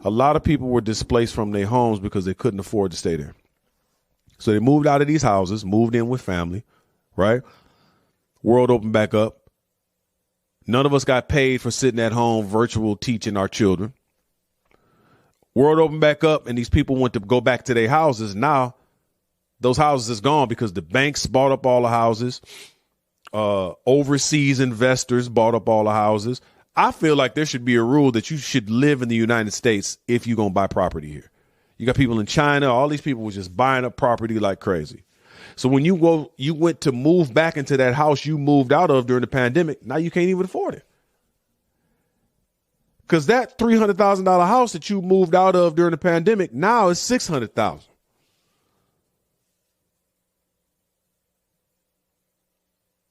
a lot of people were displaced from their homes because they couldn't afford to stay there. So they moved out of these houses, moved in with family, right? World opened back up. None of us got paid for sitting at home virtual teaching our children. World opened back up and these people went to go back to their houses. Now those houses is gone because the banks bought up all the houses. Overseas investors bought up all the houses. I feel like there should be a rule that you should live in the United States if you're going to buy property here. You got people in China. All these people were just buying up property like crazy. So when you went to move back into that house you moved out of during the pandemic, now you can't even afford it. Because that $300,000 house that you moved out of during the pandemic now is $600,000.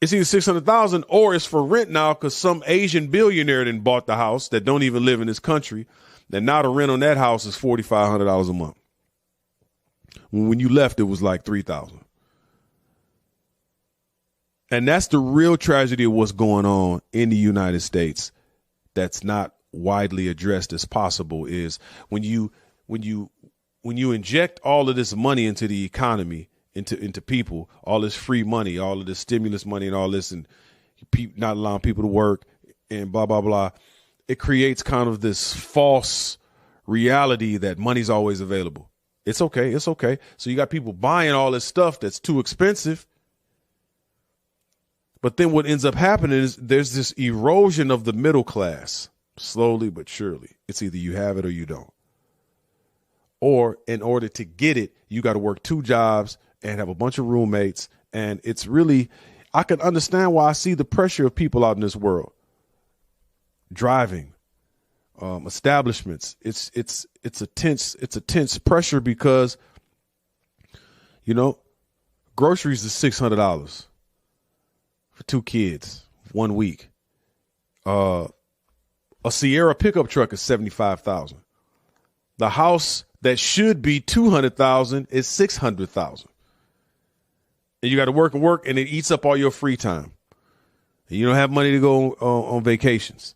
It's either $600,000 or it's for rent now because some Asian billionaire then bought the house that don't even live in this country. And now the rent on that house is $4,500 a month. When you left, it was like $3,000. And that's the real tragedy of what's going on in the United States that's not widely addressed as possible is when you inject all of this money into the economy, into people, all this free money, all of this stimulus money and all this, and not allowing people to work and blah, blah, blah. It creates kind of this false reality that money's always available. It's okay. It's okay. So you got people buying all this stuff that's too expensive. But then what ends up happening is there's this erosion of the middle class, slowly but surely. It's either you have it or you don't. Or in order to get it, you got to work 2 jobs and have a bunch of roommates. And it's really, I can understand why I see the pressure of people out in this world. Driving, establishments. It's a tense pressure because, you know, groceries is $600 for 2 kids 1 week. A Sierra pickup truck is $75,000. The house that should be $200,000 is $600,000. And you got to work and work, and it eats up all your free time. And you don't have money to go on vacations.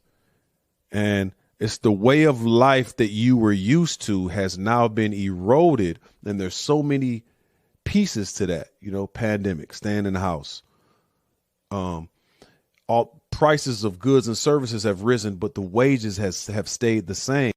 And it's the way of life that you were used to has now been eroded. And there's so many pieces to that, you know, pandemic, staying in the house. All prices of goods and services have risen, but the wages have stayed the same.